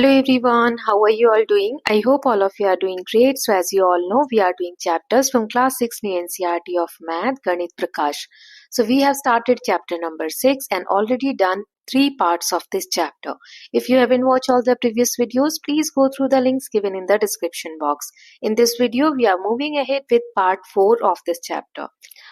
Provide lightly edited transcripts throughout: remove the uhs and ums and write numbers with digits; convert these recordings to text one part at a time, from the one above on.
Hello everyone, how are you all doing? I hope all of you are doing great. So as you all know, we are doing chapters from class 6 new NCERT of Math, Ganit Prakash. So we have started chapter number 6 and already done 3 parts of this chapter. If you haven't watched all the previous videos, please go through the links given in the description box. In this video, we are moving ahead with part 4 of this chapter.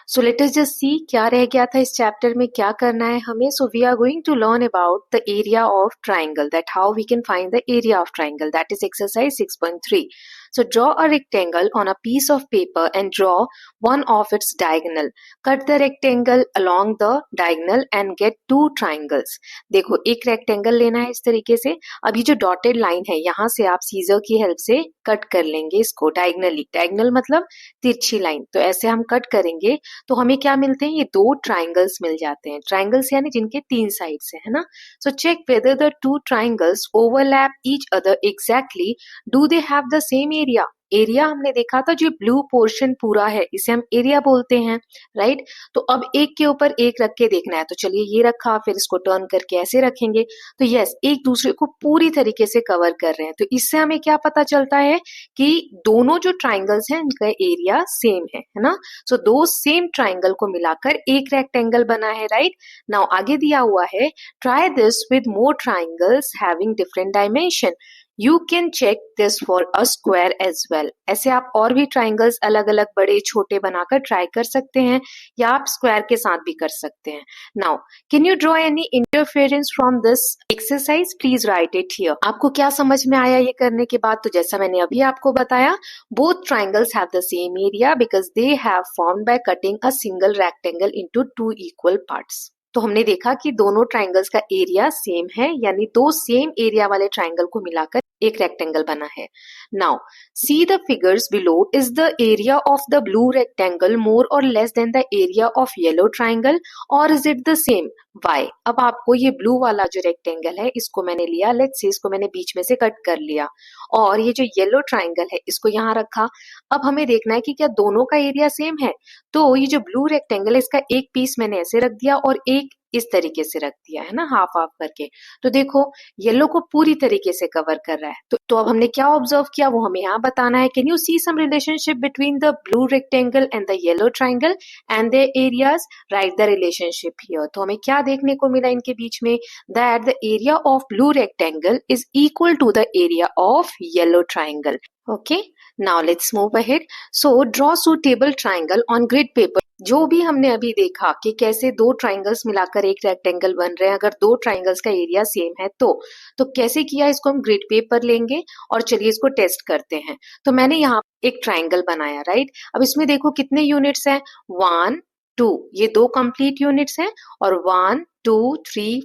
So let us just see क्या रह गया था इस chapter में, क्या करना है हमें. So we are going to learn about the area of triangle, that how we can find the area of triangle. That is exercise 6.3. So draw a rectangle on a piece of paper and draw one of its diagonal. Cut the rectangle along the diagonal and get two triangles. देखो एक rectangle लेना है इस तरीके से. अब ये जो डॉटेड लाइन है यहाँ से आप सीजर की हेल्प से कट कर लेंगे इसको डायगनली. डायगनल मतलब तिरछी लाइन. तो ऐसे हम कट करेंगे तो हमें क्या मिलते हैं, ये दो ट्राइंगल्स मिल जाते हैं. ट्राइंगल्स यानी जिनके 3 साइड्स है ना. So check whether the 2 triangles overlap each other exactly. Do they have the same area. Area हमने देखा था जो ब्लू पोर्शन पूरा है इसे हम एरिया बोलते हैं, राइट. तो अब एक के ऊपर एक रख के देखना है. तो चलिए ये रखा, फिर इसको टर्न करके ऐसे रखेंगे. तो यस, एक दूसरे को पूरी तरीके से कवर कर रहे हैं. तो इससे हमें क्या पता चलता है कि दोनों जो ट्राइंगल्स हैं इनका एरिया सेम है ना. सो दो सेम ट्राइंगल को मिलाकर एक रेक्टेंगल बना है, राइट. नाउ आगे दिया हुआ है, try this with more triangles having different dimension. You can check this for a square as well. ऐसे आप और भी ट्राइंगल्स अलग अलग बड़े छोटे बनाकर ट्राई कर सकते हैं या आप स्क्वायर के साथ भी कर सकते हैं. Now can you draw any interference from this exercise, please right it here. आपको क्या समझ में आया ये करने के बाद? तो जैसा मैंने अभी आपको बताया, both triangles have the same area because they have formed by cutting a single rectangle into 2 equal parts. तो हमने देखा कि दोनों ट्राइंगल्स का एरिया सेम है, यानी दो सेम एरिया वाले ट्राइंगल को मिलाकर एक रेक्टेंगल बना है. Now see the figures below. Is the area of the blue rectangle more और less than the area of yellow triangle or is it the same? Why? अब आपको ये ब्लू वाला जो रेक्टेंगल है इसको मैंने लिया, लेट्स से इसको मैंने बीच में से कट कर लिया, और ये जो येलो ट्राइंगल है इसको यहाँ रखा. अब हमें देखना है कि क्या दोनों का एरिया सेम है. तो ये जो ब्लू रेक्टेंगल है इसका एक पीस मैंने ऐसे रख दिया और एक इस तरीके से रख दिया है ना, हाफ हाफ करके. तो देखो येलो को पूरी तरीके से कवर कर रहा है. तो अब हमने क्या ऑब्जर्व किया वो हमें यहाँ बताना है. Can you see some relationship between the blue rectangle and the yellow triangle and their areas? Right the relationship here. तो हमें क्या देखने को मिला इनके बीच में? That the area of blue rectangle is equal to the area of yellow triangle. Okay, now let's move ahead. So draw suitable triangle on grid paper. जो भी हमने अभी देखा कि कैसे दो ट्राइंगल्स मिलाकर एक रेक्टेंगल बन रहे हैं, अगर दो ट्राइंगल्स का एरिया सेम है तो कैसे किया, इसको हम ग्रिड पेपर लेंगे और चलिए इसको टेस्ट करते हैं. तो मैंने यहाँ एक ट्राइंगल बनाया, राइट. अब इसमें देखो कितने यूनिट्स हैं, 1 2, ये दो कंप्लीट यूनिट्स हैं, और 1 2 3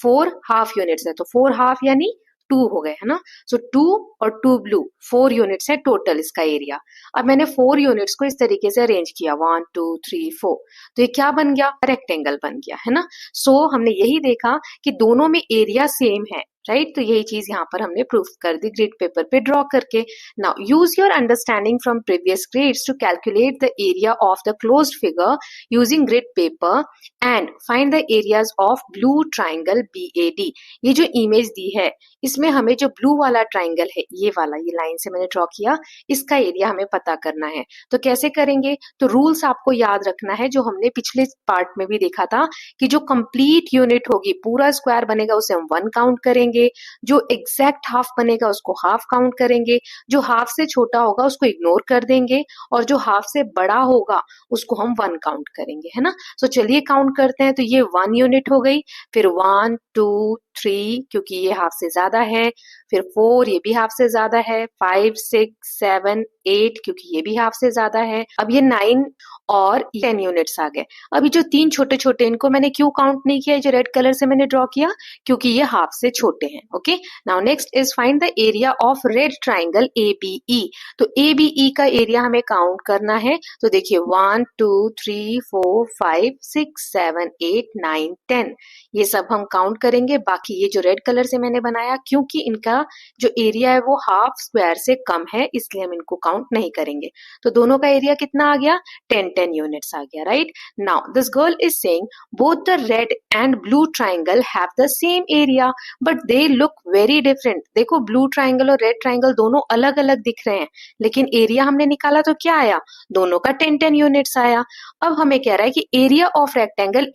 4 हाफ यूनिट्स है. तो 4 हाफ यानी 2 हो गए है ना. सो 2 और 2 ब्लू 4 यूनिट्स है टोटल इसका एरिया. अब मैंने 4 यूनिट्स को इस तरीके से अरेंज किया, 1 2 3 4. तो ये क्या बन गया, रेक्टेंगल बन गया है ना. सो हमने यही देखा कि दोनों में एरिया सेम है, राइट. तो यही चीज यहाँ पर हमने प्रूफ कर दी ग्रिड पेपर पे ड्रॉ करके. Now use your understanding from previous grades to calculate the area of the closed figure using grid paper and find the areas of blue triangle BAD. ये जो इमेज दी है इसमें हमें जो ब्लू वाला triangle है, ये वाला, ये लाइन से मैंने ड्रॉ किया, इसका एरिया हमें पता करना है. तो कैसे करेंगे? तो रूल्स आपको याद रखना है जो हमने पिछले पार्ट में भी देखा था कि जो कंप्लीट यूनिट होगी, पूरा स्क्वायर बनेगा उसे हम 1 काउंट करेंगे, जो एग्जैक्ट हाफ बनेगा उसको हाफ काउंट करेंगे, जो हाफ से छोटा होगा उसको इग्नोर कर देंगे, और जो हाफ से बड़ा होगा उसको हम 1 काउंट करेंगे, है ना. सो चलिए काउंट करते हैं. तो ये 1 यूनिट हो गई, फिर 1 2 3 क्योंकि ये हाफ से ज्यादा है, फिर 4 ये भी हाफ से ज्यादा है, 5 6 7 8 क्योंकि ये भी हाफ से ज्यादा है. अब ये 9 और 10 यूनिट्स आ गए. अभी जो 3 छोटे छोटे इनको मैंने क्यों काउंट नहीं किया, जो रेड कलर से मैंने ड्रॉ किया, क्योंकि ये हाफ से छोटे हैं. Okay, now next is find the area of red triangle ABE. तो ABE का एरिया हमें काउंट करना है. तो देखिए 1 2 3 4 5 6 7 8 9 10 ये सब हम काउंट करेंगे. बाकी ये जो रेड कलर से मैंने बनाया, क्योंकि इनका जो एरिया है वो हाफ स्क्वायर से कम है, इसलिए हम इनको काउंट नहीं करेंगे. तो दोनों का एरिया कितना आ गया, 10 10 यूनिट्स आ गया, right? Now this girl is saying both the red and blue triangle have the same area but they look very different. देखो ब्लू ट्राइंगल और रेड ट्राइंगल दोनों अलग अलग दिख रहे हैं, लेकिन एरिया हमने निकाला तो क्या आया? दोनों का 10 यूनिट्स आया। अब हमें कह रहा है कि एरिया ऑफ रेक्टेंगल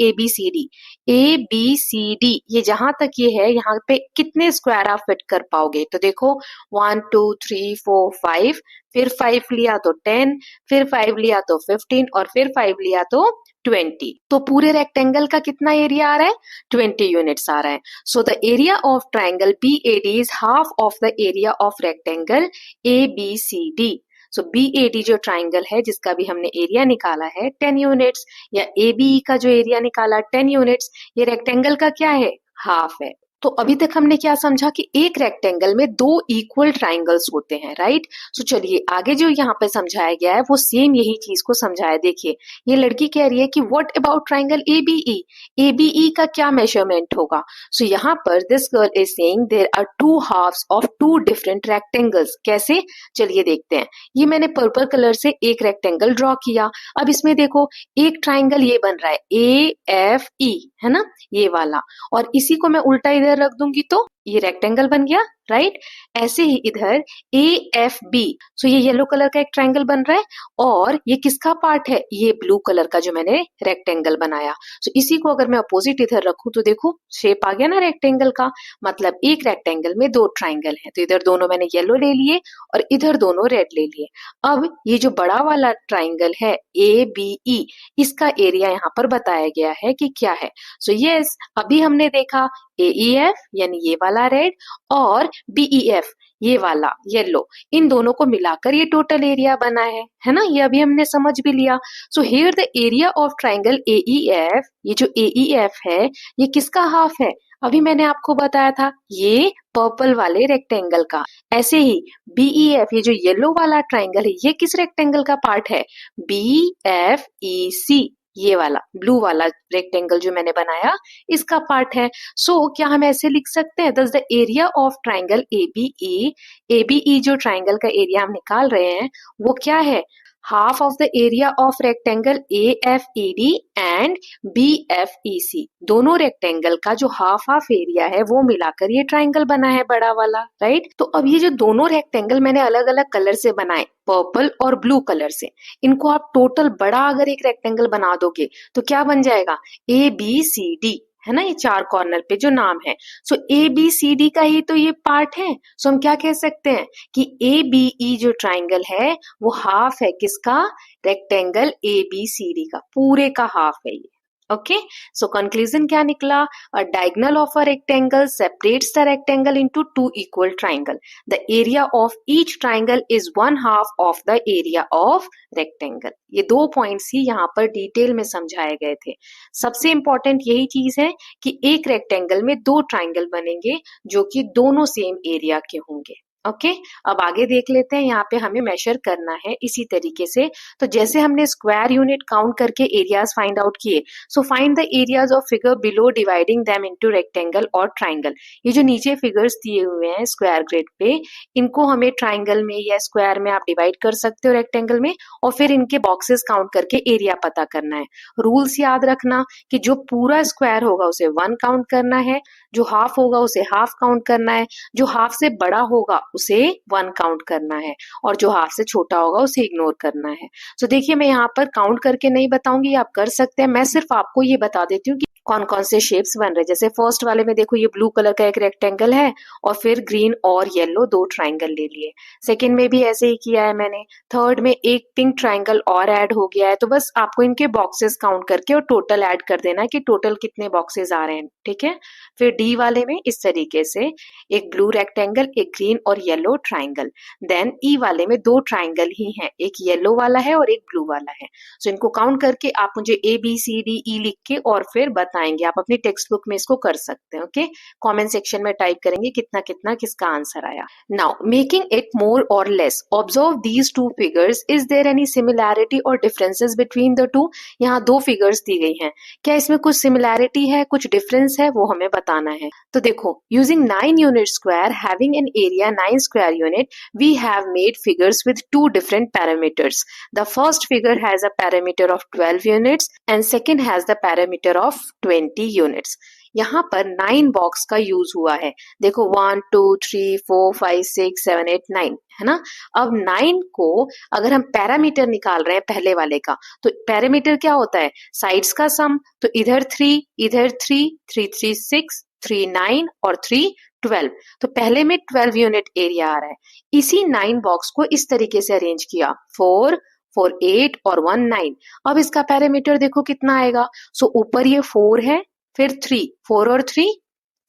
ABCD ये जहां तक ये है, यहाँ पे कितने स्क्वायर आप फिट कर पाओगे? तो देखो 1 2 3 4 5, फिर 5 लिया तो 10, फिर 5 लिया तो 15 और फिर 5 लिया तो 20। तो पूरे रेक्टेंगल का कितना एरिया आ रहा है? 20 यूनिट्स आ रहा है। So the area of triangle BAD is half of the area of rectangle ABCD। So BAD जो ट्राइंगल है जिसका भी हमने एरिया निकाला है 10 यूनिट्स, या ABE का जो एरिया निकाला 10 यूनिट्स, ये रेक्टेंगल का क्या है? हाफ है। तो अभी तक हमने क्या समझा कि एक रेक्टेंगल में दो इक्वल ट्राइंगल्स होते हैं, राइट? सो चलिए आगे जो यहाँ पे समझाया गया है वो सेम यही चीज को समझाया। देखिए ये लड़की कह रही है कि what about triangle ABE? ABE का क्या मेजरमेंट होगा? सो यहाँ पर this girl is saying there are two halves of two different rectangles. कैसे? चलिए देखते हैं। ये मैंने पर्पल कलर से एक रेक्टेंगल ड्रॉ किया। अब इसमें देखो एक ट्राइंगल ये बन रहा है AFE, है ना, ये वाला, और इसी को मैं उल्टा इधर रख दूंगी तो ये रेक्टेंगल बन गया, राइट? ऐसे ही इधर AFB, सो ये येलो कलर का एक ट्राइंगल बन रहा है, और ये किसका पार्ट है? ये ब्लू कलर का जो मैंने रेक्टेंगल बनाया। सो इसी को अगर मैं अपोजिट इधर रखूं तो देखो शेप आ गया ना रेक्टेंगल का। मतलब एक रेक्टेंगल में दो ट्राइंगल हैं, तो इधर दोनों मैंने येलो ले लिए और इधर दोनों रेड ले लिए। अब ये जो बड़ा वाला ट्राइंगल है ABE, इसका एरिया यहाँ पर बताया गया है कि क्या है। सो यस, अभी हमने देखा AEF यानी ये वाला रेड और BEF ये वाला येलो, इन दोनों को मिलाकर ये टोटल एरिया बना है ना? ये अभी हमने समझ भी लिया। So here the area of triangle AEF, ये जो AEF है ये किसका हाफ है? अभी मैंने आपको बताया था ये पर्पल वाले रेक्टेंगल का। ऐसे ही BEF, ये जो येलो वाला ट्राइंगल है, ये किस रेक्टेंगल का पार्ट है? BFEC, ये वाला ब्लू वाला रेक्टेंगल जो मैंने बनाया इसका पार्ट है। सो क्या हम ऐसे लिख सकते हैं, दस the area of triangle ABE जो ट्राइंगल का एरिया हम निकाल रहे हैं वो क्या है? Half of the area of rectangle AFED and BFEC, दोनों रेक्टेंगल का जो हाफ हाफ एरिया है वो मिलाकर ये ट्राइंगल बना है बड़ा वाला, राइट? तो अब ये जो दोनों रेक्टेंगल मैंने अलग अलग कलर से बनाए, पर्पल और ब्लू कलर से, इनको आप टोटल बड़ा अगर एक रेक्टेंगल बना दोगे तो क्या बन जाएगा? ABCD, है ना, ये चार कॉर्नर पे जो नाम है। सो ABCD का ही तो ये पार्ट है। सो हम क्या कह सकते हैं कि ABE जो ट्राइंगल है वो हाफ है किसका? रेक्टेंगल ABCD का, पूरे का हाफ है ये। ओके, सो कंक्लूजन क्या निकला? अ diagonal of a rectangle separates the rectangle into two equal triangle. The area of each triangle is one half of the area of rectangle. ये दो पॉइंट्स ही यहाँ पर डिटेल में समझाए गए थे। सबसे इंपॉर्टेंट यही चीज है कि एक रेक्टेंगल में दो ट्राइंगल बनेंगे जो कि दोनों सेम एरिया के होंगे। ओके, अब आगे देख लेते हैं। यहाँ पे हमें मेजर करना है इसी तरीके से। तो जैसे हमने स्क्वायर यूनिट काउंट करके एरियाज फाइंड आउट किए, so find the areas of figure below dividing them into rectangle और ट्राइंगल। ये जो नीचे फिगर्स दिए हुए हैं स्क्वायर ग्रिड पे, इनको हमें ट्राइंगल में या स्क्वायर में आप डिवाइड कर सकते हो रेक्टेंगल में, और फिर इनके बॉक्सेस काउंट करके एरिया पता करना है। रूल्स याद रखना कि जो पूरा स्क्वायर होगा उसे 1 काउंट करना है, जो हाफ होगा उसे हाफ काउंट करना है, जो हाफ से बड़ा होगा उसे 1 काउंट करना है, और जो हाफ से छोटा होगा उसे इग्नोर करना है। तो देखिए मैं यहाँ पर काउंट करके नहीं बताऊंगी, आप कर सकते हैं। मैं सिर्फ आपको ये बता देती हूँ कि कौन कौन से शेप्स बन रहे हैं। जैसे फर्स्ट वाले में देखो ये ब्लू कलर का एक रेक्टेंगल है और फिर ग्रीन और येलो दो ट्राइंगल ले लिए। सेकंड में भी ऐसे ही किया है मैंने। थर्ड में एक पिंक ट्राइंगल और ऐड हो गया है। तो बस आपको इनके बॉक्सेस काउंट करके और टोटल ऐड कर देना है कि टोटल कितने बॉक्सेस आ रहे हैं, ठीक है? फिर डी वाले में इस तरीके से एक ब्लू रेक्टेंगल, एक ग्रीन और येलो ट्राइंगल। देन ई वाले में दो ट्राइंगल ही हैं, एक येलो वाला है और एक ब्लू वाला है। सो इनको काउंट करके आप मुझे ABCDE लिख के और फिर बताएं बताएंगे, आप अपनी टेक्स्ट बुक में इसको कर सकते हैं। ओके, कमेंट सेक्शन में टाइप करेंगे कितना कितना किसका आंसर आया। नाउ मेकिंग इट मोर और less, observe these two figures, is there any similarity और डिफरेंसेस बिटवीन द टू। यहाँ दो फिगर्स दी गई हैं, क्या इसमें कुछ सिमिलैरिटी है, कुछ डिफरेंस है, वो हमें बताना है। तो देखो, using 9 unit square having an area 9 square unit, we have made figures with two different parameters. The first figure has a parameter of 12 units and second has the parameter of 20 units. यहाँ पर 9 box का use हुआ है। देखो 1 2 3 4 5 6 7 8 9 है ना। अब 9 को अगर हम पैरामीटर निकाल रहे हैं पहले वाले का, तो पैरामीटर क्या होता है, साइड्स का सम। तो इधर 3 इधर 3 3 3 6 3 9 और 3 12। तो पहले में 12 यूनिट एरिया आ रहा है। इसी 9 बॉक्स को इस तरीके से अरेंज किया, 4 4 8 और 1 9। अब इसका पैरामीटर देखो कितना आएगा। सो ऊपर ये 4 है, फिर 3, 4 और 3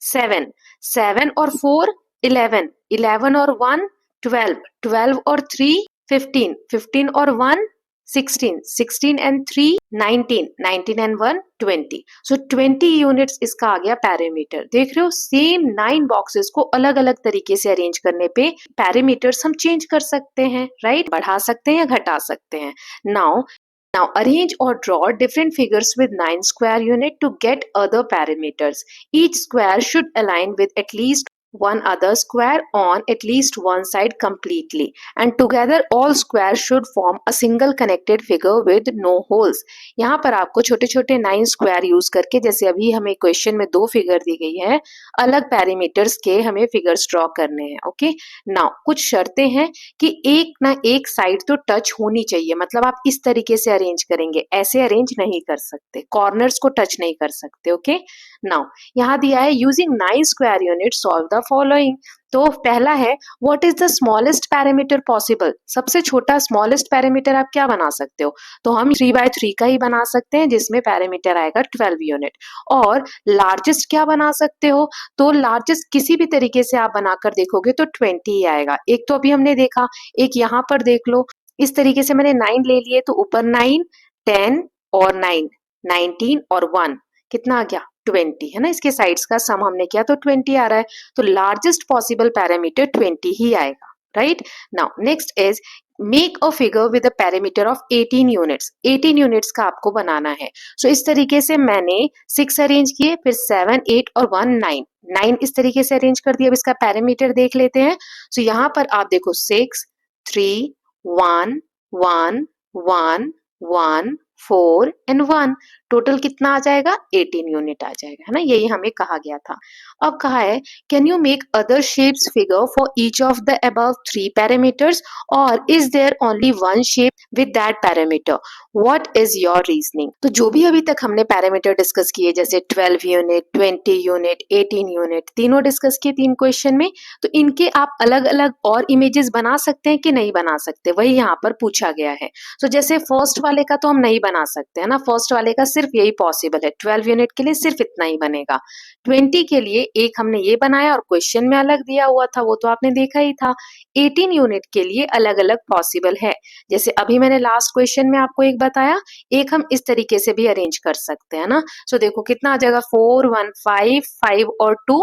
7, 7 और 4 11, 11 और 1 12, 12 और 3 15, 15 और 1 16, 16 and 3 19, 19 and 1 20। सो 20 यूनिट्स इसका आ गया पैरामीटर। देख रहे हो, सेम 9 बॉक्सेस को अलग अलग तरीके से अरेंज करने पे पैरामीटर्स हम चेंज कर सकते हैं, राइट, बढ़ा सकते हैं या घटा सकते हैं। Now arrange or draw different figures with 9 square unit to get other parameters. Each square should align with at least one other square on at least one side completely, and together all squares should form a single connected figure with no holes. यहाँ पर आपको छोटे छोटे 9 square use करके, जैसे अभी हमें question में 2 फिगर दी गई है, अलग पैरामीटर्स के हमें फिगर्स ड्रॉ करने हैं। ओके, नाउ कुछ शर्तें हैं कि एक ना एक साइड तो टच होनी चाहिए, मतलब आप इस तरीके से अरेंज करेंगे, ऐसे अरेंज नहीं कर सकते, कॉर्नर्स को टच नहीं कर सकते। ओके, नाउ यहाँ दिया है using 9 square unit solve the following. तो पहला है what is the smallest parameter possible, सबसे छोटा स्मॉलेस्ट पैरामीटर आप क्या बना सकते हो। तो हम 3/3 का ही बना सकते हैं जिसमें पैरामीटर आएगा 12 यूनिट। और लार्जेस्ट क्या बना सकते हो, तो लार्जेस्ट किसी भी तरीके से आप बनाकर देखोगे तो 20 ही आएगा। एक तो अभी हमने देखा, एक यहाँ पर देख लो, इस तरीके से मैंने 9 ले लिए, तो ऊपर 9 10 और 9 19 और 1 कितना आ गया 20 है ना। इसके साइड्स का सम हमने किया तो 20 आ रहा है। तो लार्जेस्ट पॉसिबल पैरामीटर 20 ही आएगा, right. Now next is make a figure with a parameter of 18 units. 18 units का आपको बनाना है। सो इस तरीके से मैंने 6 अरेंज किए, फिर 7 8 और 1 9, 9 इस तरीके से अरेंज कर दिया। अब इसका पैरामीटर देख लेते हैं। सो यहाँ पर आप देखो 6 3 1 1 1 1 4 एंड 1, टोटल कितना आ जाएगा 18 यूनिट आ जाएगा, है ना। यही हमें कहा गया था। अब कहा है can you make other shapes figure for each of the above 3 parameters, और is there only one shape with that parameter, what is your reasoning. तो जो भी अभी तक हमने पैरामीटर डिस्कस किए, जैसे 12 यूनिट 20 यूनिट 18 यूनिट, तीनों डिस्कस किए 3 क्वेश्चन में, तो इनके आप अलग अलग और इमेजेस बना सकते हैं कि नहीं बना सकते, वही यहाँ पर पूछा गया है। तो जैसे फर्स्ट वाले का तो हम नहीं बना सकते है ना, फर्स्ट वाले का सिर्फ यही पॉसिबल है, 12 यूनिट के लिए सिर्फ इतना ही बनेगा। 20 के लिए एक हमने ये बनाया और क्वेश्चन में अलग दिया हुआ था, वो तो आपने देखा ही था। 18 यूनिट के लिए अलग अलग पॉसिबल है, जैसे अभी मैंने लास्ट क्वेश्चन में आपको एक बताया, एक हम इस तरीके से भी अरेंज कर सकते हैं ना। सो देखो कितना आ जाएगा 4 1 5 5 और 2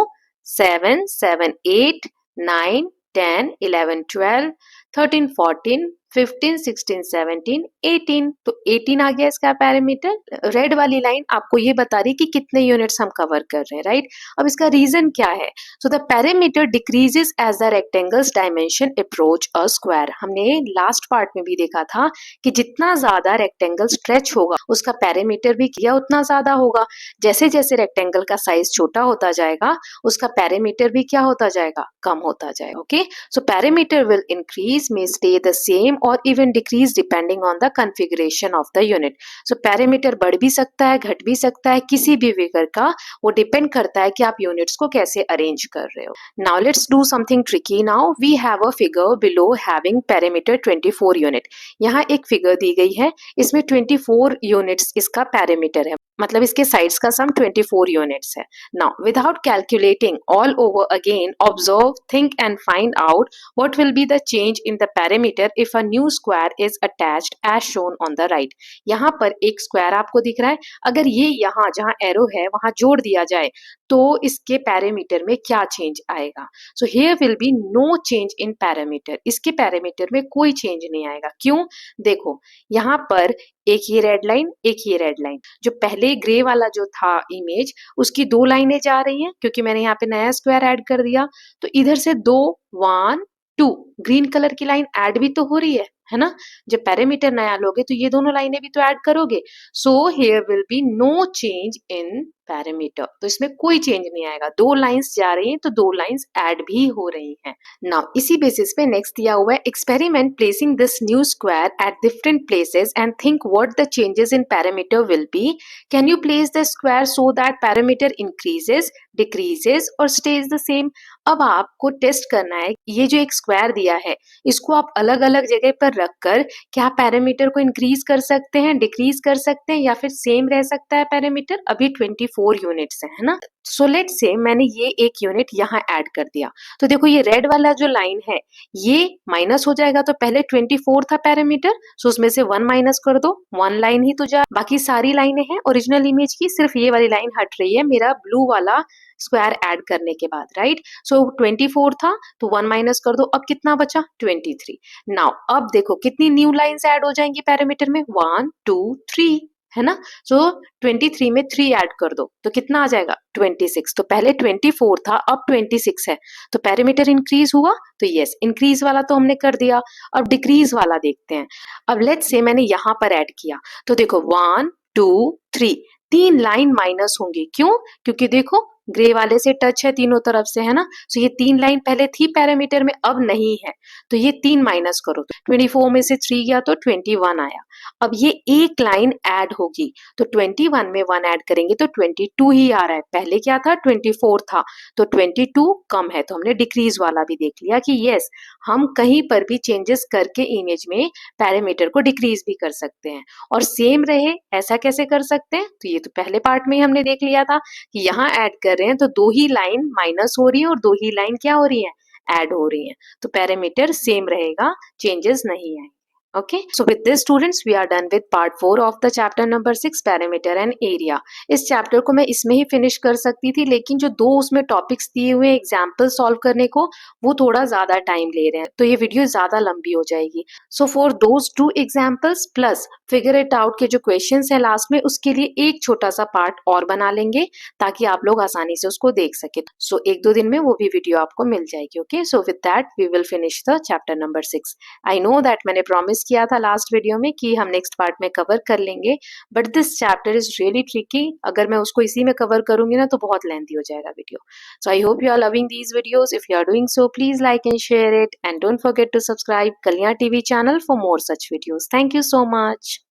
7 7 8 9 10 11 12 13 14 15 16 17 18। तो 18 आ गया इसका पैरामीटर। रेड वाली लाइन आपको ये बता रही कि कितने यूनिट्स हम कवर कर रहे हैं, राइट। अब इसका रीजन क्या है, so the parameter decreases as the rectangles dimension approach a square. हमने लास्ट पार्ट में भी देखा था कि जितना ज्यादा रेक्टेंगल स्ट्रेच होगा उसका पैरामीटर भी किया उतना ज्यादा होगा। जैसे जैसे रेक्टेंगल का साइज छोटा होता जाएगा उसका पैरामीटर भी क्या होता जाएगा, कम होता जाएगा। Okay, so parameter will increase, may stay the same or even decrease depending on the configuration of the unit. So parameter बढ़ भी सकता है, घट भी सकता है, किसी भी फिगर का वो डिपेंड करता है कि आप यूनिट्स को कैसे अरेंज कर रहे हो। Now let's do something tricky. Now we have a figure below having parameter 24 unit. यहाँ एक फिगर दी गई है, इसमें 24 यूनिट्स इसका पैरामीटर है। मतलब इसके साइड्स का सम 24 यूनिट्स है. Now without calculating all over again observe, think and find out what will be the change in the perimeter if a new square is attached as shown on the right. यहाँ पर एक square आपको दिख रहा है, अगर ये यहाँ जहाँ एरो है वहां जोड़ दिया जाए तो इसके पैरामीटर में क्या चेंज आएगा. So here will be no change in parameter. इसके पैरामीटर में कोई चेंज नहीं आएगा. क्यों? देखो यहाँ पर एक ये रेड लाइन, एक ये रेड लाइन, जो पहले ग्रे वाला जो था इमेज उसकी दो लाइनें जा रही हैं क्योंकि मैंने यहाँ पे नया स्क्वायर ऐड कर दिया. तो इधर से दो, 1 2 ग्रीन कलर की लाइन ऐड भी तो हो रही है ना. जब पैरामीटर नया लोगे तो ये दोनों लाइनें भी तो ऐड करोगे. So here will be no change in parameter. तो इसमें कोई चेंज नहीं आएगा. दो लाइंस जा रही हैं तो दो लाइंस ऐड भी हो रही हैं. नाउ इसी बेसिस पे नेक्स्ट दिया हुआ है experiment placing this new square at different places and think what the changes in parameter will be. Can you place the square so that parameter increases, decreases और स्टेज द सेम. अब आपको test करना है ये जो एक square दिया है इसको आप अलग अलग जगह पर रखकर क्या पैरामीटर को इंक्रीज कर सकते हैं, डिक्रीज कर सकते हैं या फिर सेम रह सकता है पैरामीटर. अभी 24 यूनिट्स है ना. सो लेट से मैंने ये एक यूनिट यहाँ ऐड कर दिया तो देखो ये रेड वाला जो लाइन है ये माइनस हो जाएगा. तो पहले 24 था पैरामीटर, सो उसमें से 1 माइनस कर दो, 1 लाइन ही तो जा, बाकी सारी लाइनें हैं ओरिजिनल इमेज की, सिर्फ ये वाली लाइन हट रही है मेरा ब्लू वाला स्क्वायर ऐड करने के बाद. राइट. सो 24 था तो 1 माइनस कर दो, अब कितना बचा 23. नाउ अब देखो कितनी न्यू लाइंस ऐड हो जाएंगी पैरामीटर में, 1 2 3 है ना. सो 23 में 3 ऐड कर दो तो कितना आ जाएगा 26. तो पहले 24 था अब 26 है तो पैरामीटर इंक्रीज हुआ. तो यस इंक्रीज वाला तो हमने कर दिया. अब डिक्रीज वाला देखते हैं. अब लेट्स से मैंने यहां पर ऐड किया तो देखो 1 2 3 तीन लाइन माइनस होंगी. क्यों? क्योंकि देखो ग्रे वाले से टच है तीनों तरफ से है ना. सो ये 3 लाइन पहले थी पैरामीटर में अब नहीं है तो ये 3 माइनस करो. 24 में से 3 गया तो 21 आया. अब ये एक लाइन ऐड होगी तो 21 में 1 ऐड करेंगे तो 22 ही आ रहा है. पहले क्या था 24 था तो 22 कम है तो हमने डिक्रीज वाला भी देख लिया कि यस हम कहीं पर भी चेंजेस करके इमेज में पैरामीटर को डिक्रीज भी कर सकते हैं और सेम रहे ऐसा कैसे कर सकते हैं. तो ये तो पहले पार्ट में ही हमने देख लिया था कि यहाँ ऐड कर रहे हैं तो दो ही लाइन माइनस हो रही है और दो ही लाइन क्या हो रही है ऐड हो रही है. तो पैरामीटर सेम रहेगा, चेंजेस नहीं आएंगे. Okay, so with this students we are done with part 4 of the chapter number 6 parameter and area. इस चैप्टर को मैं इसमें ही फिनिश कर सकती थी लेकिन जो दो उसमें टॉपिक्स दिए हुए एग्जाम्पल सॉल्व करने को वो थोड़ा ज्यादा टाइम ले रहे हैं तो ये वीडियो ज्यादा लंबी हो जाएगी. So for those 2 examples plus figure it out के जो क्वेश्चंस है लास्ट में उसके लिए एक छोटा सा पार्ट और बना लेंगे ताकि आप लोग आसानी से उसको देख सके. सो एक दो दिन में वो भी वीडियो आपको मिल जाएगी. Okay, so with that we will finish the chapter number 6. I know that मैंने प्रॉमिस किया था लास्ट वीडियो में कि हम नेक्स्ट पार्ट में कवर कर लेंगे but this chapter is really tricky. अगर मैं उसको इसी में कवर करूंगी ना तो बहुत लेंथी हो जाएगा video. So I hope you are loving these videos. If you are doing so please like and share it and don't forget to subscribe Kalyan TV channel for more such videos. Thank you so much.